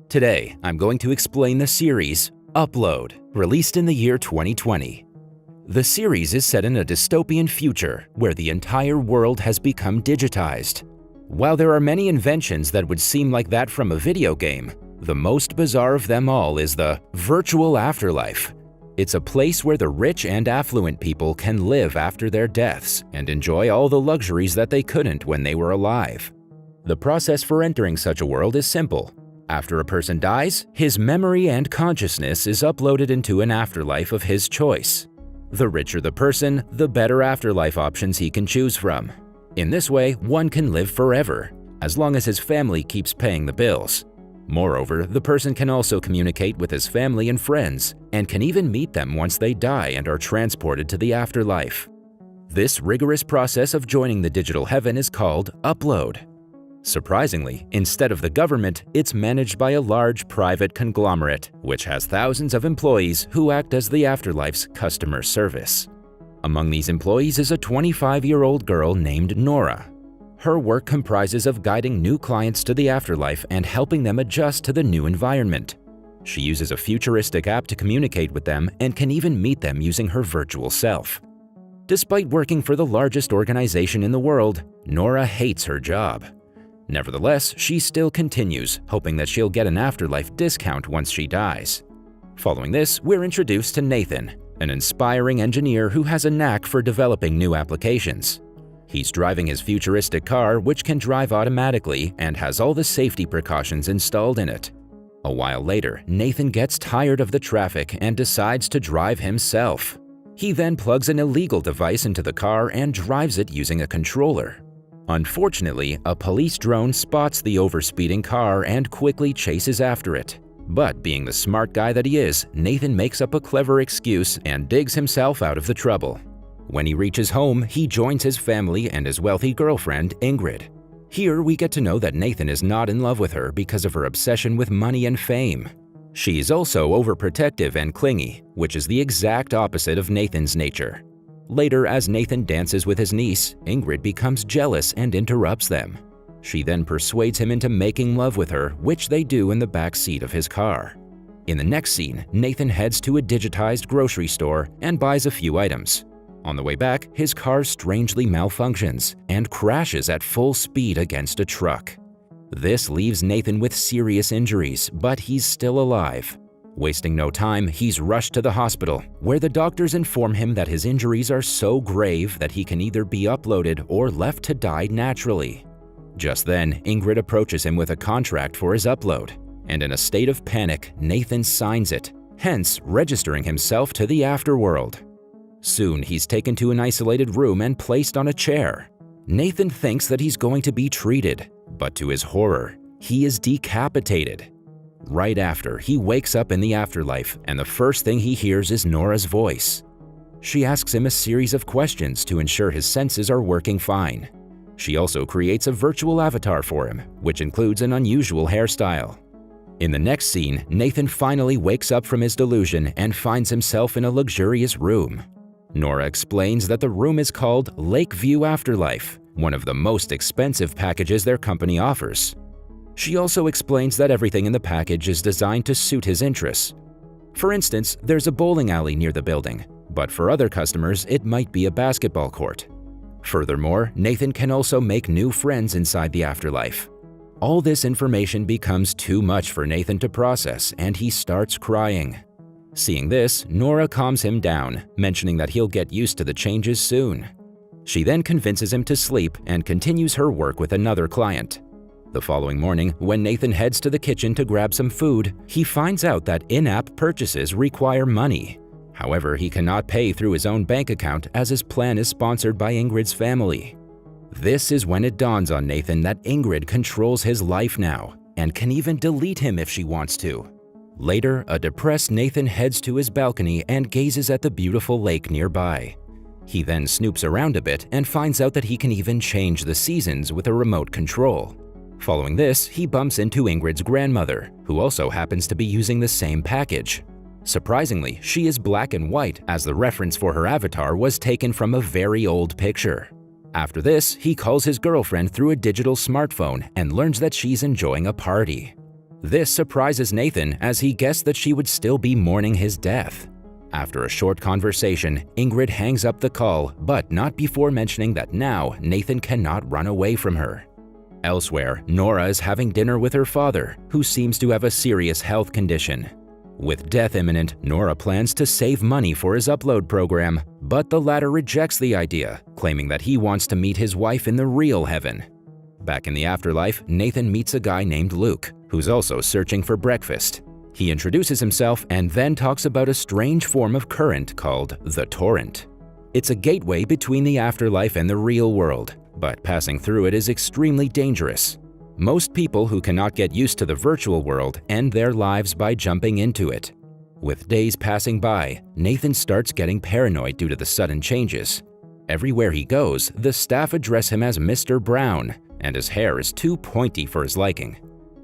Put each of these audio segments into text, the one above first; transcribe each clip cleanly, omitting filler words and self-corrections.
Today, I'm going to explain the series Upload, released in the year 2020. The series is set in a dystopian future where the entire world has become digitized. While there are many inventions that would seem like that from a video game, the most bizarre of them all is the virtual afterlife. It's a place where the rich and affluent people can live after their deaths and enjoy all the luxuries that they couldn't when they were alive. The process for entering such a world is simple. After a person dies, his memory and consciousness is uploaded into an afterlife of his choice. The richer the person, the better afterlife options he can choose from. In this way, one can live forever, as long as his family keeps paying the bills. Moreover, the person can also communicate with his family and friends, and can even meet them once they die and are transported to the afterlife. This rigorous process of joining the digital heaven is called Upload. Surprisingly, instead of the government, it's managed by a large private conglomerate, which has thousands of employees who act as the afterlife's customer service. Among these employees is a 25-year-old girl named Nora. Her work comprises of guiding new clients to the afterlife and helping them adjust to the new environment. She uses a futuristic app to communicate with them and can even meet them using her virtual self. Despite working for the largest organization in the world, Nora hates her job. Nevertheless, she still continues, hoping that she'll get an afterlife discount once she dies. Following this, we're introduced to Nathan, an inspiring engineer who has a knack for developing new applications. He's driving his futuristic car, which can drive automatically and has all the safety precautions installed in it. A while later, Nathan gets tired of the traffic and decides to drive himself. He then plugs an illegal device into the car and drives it using a controller. Unfortunately, a police drone spots the overspeeding car and quickly chases after it. But being the smart guy that he is, Nathan makes up a clever excuse and digs himself out of the trouble. When he reaches home, he joins his family and his wealthy girlfriend, Ingrid. Here we get to know that Nathan is not in love with her because of her obsession with money and fame. She's also overprotective and clingy, which is the exact opposite of Nathan's nature. Later, as Nathan dances with his niece, Ingrid becomes jealous and interrupts them. She then persuades him into making love with her, which they do in the back seat of his car. In the next scene, Nathan heads to a digitized grocery store and buys a few items. On the way back, his car strangely malfunctions and crashes at full speed against a truck. This leaves Nathan with serious injuries, but he's still alive. Wasting no time, he's rushed to the hospital, where the doctors inform him that his injuries are so grave that he can either be uploaded or left to die naturally. Just then, Ingrid approaches him with a contract for his upload, and in a state of panic, Nathan signs it, hence registering himself to the afterworld. Soon, he's taken to an isolated room and placed on a chair. Nathan thinks that he's going to be treated, but to his horror, he is decapitated. Right after, he wakes up in the afterlife, and the first thing he hears is Nora's voice. She asks him a series of questions to ensure his senses are working fine. She also creates a virtual avatar for him, which includes an unusual hairstyle. In the next scene, Nathan finally wakes up from his delusion and finds himself in a luxurious room. Nora explains that the room is called Lakeview Afterlife, one of the most expensive packages their company offers. She also explains that everything in the package is designed to suit his interests. For instance, there's a bowling alley near the building, but for other customers, it might be a basketball court. Furthermore, Nathan can also make new friends inside the afterlife. All this information becomes too much for Nathan to process, and he starts crying. Seeing this, Nora calms him down, mentioning that he'll get used to the changes soon. She then convinces him to sleep and continues her work with another client. The following morning, when Nathan heads to the kitchen to grab some food, he finds out that in-app purchases require money. However, he cannot pay through his own bank account as his plan is sponsored by Ingrid's family. This is when it dawns on Nathan that Ingrid controls his life now and can even delete him if she wants to. Later, a depressed Nathan heads to his balcony and gazes at the beautiful lake nearby. He then snoops around a bit and finds out that he can even change the seasons with a remote control. Following this, he bumps into Ingrid's grandmother, who also happens to be using the same package. Surprisingly, she is black and white, as the reference for her avatar was taken from a very old picture. After this, he calls his girlfriend through a digital smartphone and learns that she's enjoying a party. This surprises Nathan as he guessed that she would still be mourning his death. After a short conversation, Ingrid hangs up the call, but not before mentioning that now Nathan cannot run away from her. Elsewhere, Nora is having dinner with her father, who seems to have a serious health condition. With death imminent, Nora plans to save money for his upload program, but the latter rejects the idea, claiming that he wants to meet his wife in the real heaven. Back in the afterlife, Nathan meets a guy named Luke, who's also searching for breakfast. He introduces himself and then talks about a strange form of current called the torrent. It's a gateway between the afterlife and the real world, but passing through it is extremely dangerous. Most people who cannot get used to the virtual world end their lives by jumping into it. With days passing by, Nathan starts getting paranoid due to the sudden changes. Everywhere he goes, the staff address him as Mr. Brown, and his hair is too pointy for his liking.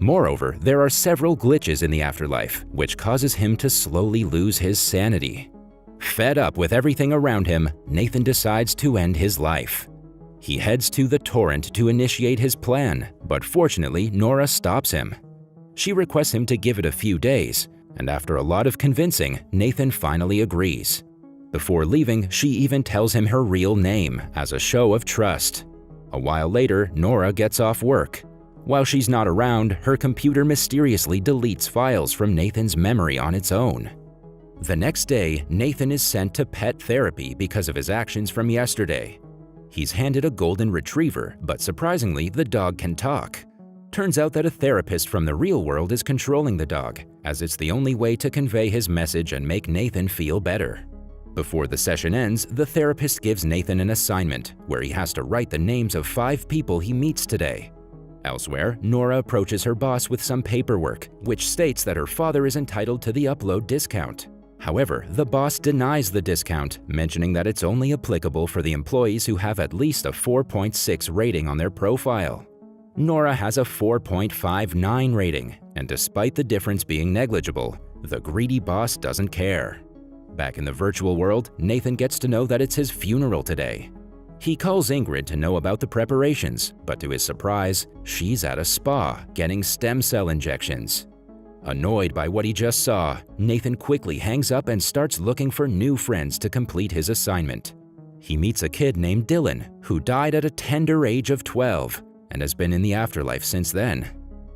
Moreover, there are several glitches in the afterlife, which causes him to slowly lose his sanity. Fed up with everything around him, Nathan decides to end his life. He heads to the torrent to initiate his plan, but fortunately, Nora stops him. She requests him to give it a few days, and after a lot of convincing, Nathan finally agrees. Before leaving, she even tells him her real name as a show of trust. A while later, Nora gets off work. While she's not around, her computer mysteriously deletes files from Nathan's memory on its own. The next day, Nathan is sent to pet therapy because of his actions from yesterday. He's handed a golden retriever, but surprisingly, the dog can talk. Turns out that a therapist from the real world is controlling the dog, as it's the only way to convey his message and make Nathan feel better. Before the session ends, the therapist gives Nathan an assignment where he has to write the names of 5 people he meets today. Elsewhere, Nora approaches her boss with some paperwork, which states that her father is entitled to the upload discount. However, the boss denies the discount, mentioning that it's only applicable for the employees who have at least a 4.6 rating on their profile. Nora has a 4.59 rating, and despite the difference being negligible, the greedy boss doesn't care. Back in the virtual world, Nathan gets to know that it's his funeral today. He calls Ingrid to know about the preparations, but to his surprise, she's at a spa getting stem cell injections. Annoyed by what he just saw, Nathan quickly hangs up and starts looking for new friends to complete his assignment. He meets a kid named Dylan, who died at a tender age of 12 and has been in the afterlife since then.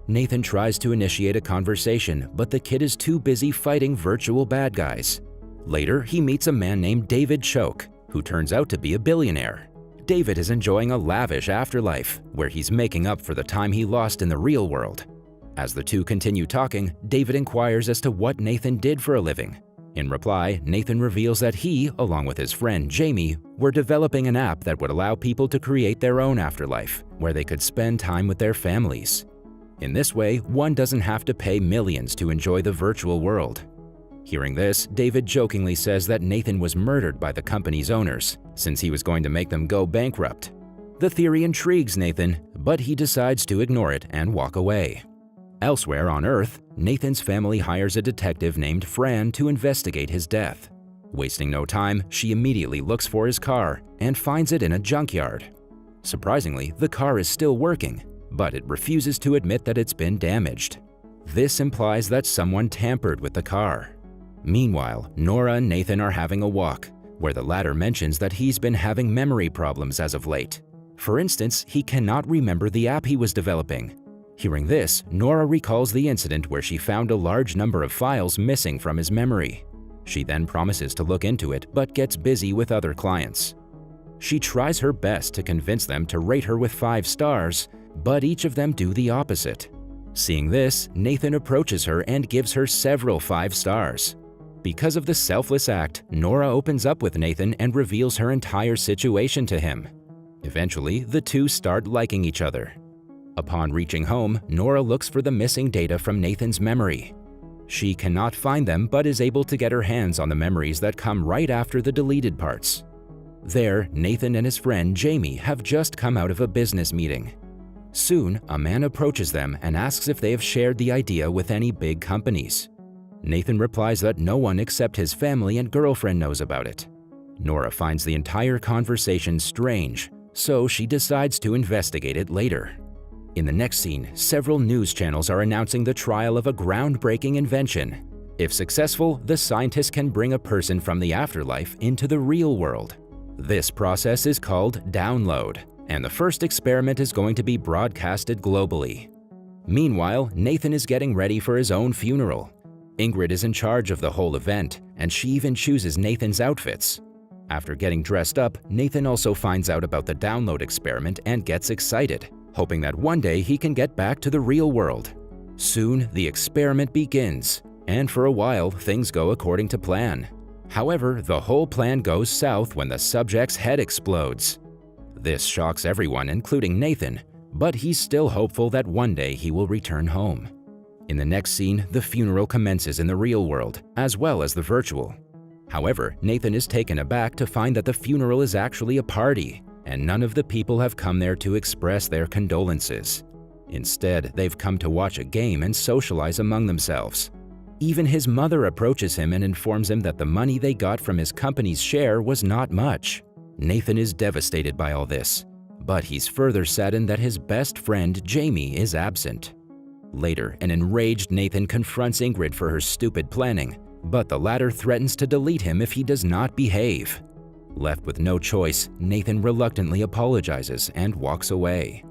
Nathan tries to initiate a conversation, but the kid is too busy fighting virtual bad guys. Later, he meets a man named David Choke, who turns out to be a billionaire. David is enjoying a lavish afterlife, where he's making up for the time he lost in the real world. As the two continue talking, David inquires as to what Nathan did for a living. In reply, Nathan reveals that he, along with his friend Jamie, were developing an app that would allow people to create their own afterlife, where they could spend time with their families. In this way, one doesn't have to pay millions to enjoy the virtual world. Hearing this, David jokingly says that Nathan was murdered by the company's owners, since he was going to make them go bankrupt. The theory intrigues Nathan, but he decides to ignore it and walk away. Elsewhere on Earth, Nathan's family hires a detective named Fran to investigate his death. Wasting no time, she immediately looks for his car and finds it in a junkyard. Surprisingly, the car is still working, but it refuses to admit that it's been damaged. This implies that someone tampered with the car. Meanwhile, Nora and Nathan are having a walk, where the latter mentions that he's been having memory problems as of late. For instance, he cannot remember the app he was developing. Hearing this, Nora recalls the incident where she found a large number of files missing from his memory. She then promises to look into it, but gets busy with other clients. She tries her best to convince them to rate her with 5 stars, but each of them do the opposite. Seeing this, Nathan approaches her and gives her several 5 stars. Because of the selfless act, Nora opens up with Nathan and reveals her entire situation to him. Eventually, the two start liking each other. Upon reaching home, Nora looks for the missing data from Nathan's memory. She cannot find them but is able to get her hands on the memories that come right after the deleted parts. There, Nathan and his friend Jamie have just come out of a business meeting. Soon, a man approaches them and asks if they have shared the idea with any big companies. Nathan replies that no one except his family and girlfriend knows about it. Nora finds the entire conversation strange, so she decides to investigate it later. In the next scene, several news channels are announcing the trial of a groundbreaking invention. If successful, the scientists can bring a person from the afterlife into the real world. This process is called download, and the first experiment is going to be broadcasted globally. Meanwhile, Nathan is getting ready for his own funeral. Ingrid is in charge of the whole event, and she even chooses Nathan's outfits. After getting dressed up, Nathan also finds out about the download experiment and gets excited, hoping that one day he can get back to the real world. Soon, the experiment begins, and for a while, things go according to plan. However, the whole plan goes south when the subject's head explodes. This shocks everyone, including Nathan, but he's still hopeful that one day he will return home. In the next scene, the funeral commences in the real world, as well as the virtual. However, Nathan is taken aback to find that the funeral is actually a party, and none of the people have come there to express their condolences. Instead, they've come to watch a game and socialize among themselves. Even his mother approaches him and informs him that the money they got from his company's share was not much. Nathan is devastated by all this, but he's further saddened that his best friend, Jamie, is absent. Later, an enraged Nathan confronts Ingrid for her stupid planning, but the latter threatens to delete him if he does not behave. Left with no choice, Nathan reluctantly apologizes and walks away.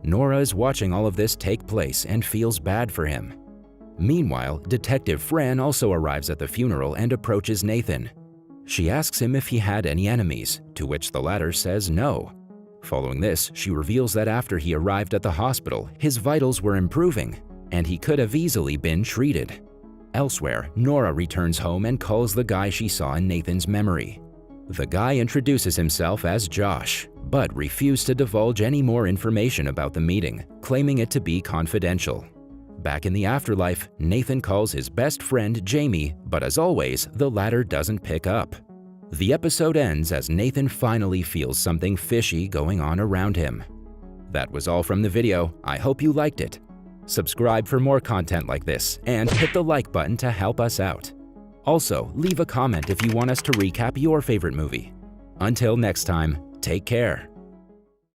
Nora is watching all of this take place and feels bad for him. Meanwhile, Detective Fran also arrives at the funeral and approaches Nathan. She asks him if he had any enemies, to which the latter says no. Following this, she reveals that after he arrived at the hospital, his vitals were improving, and he could have easily been treated. Elsewhere, Nora returns home and calls the guy she saw in Nathan's memory. The guy introduces himself as Josh, but refused to divulge any more information about the meeting, claiming it to be confidential. Back in the afterlife, Nathan calls his best friend Jamie, but as always, the latter doesn't pick up. The episode ends as Nathan finally feels something fishy going on around him. That was all from the video. I hope you liked it. Subscribe for more content like this and hit the like button to help us out. Also, leave a comment if you want us to recap your favorite movie. Until next time, take care.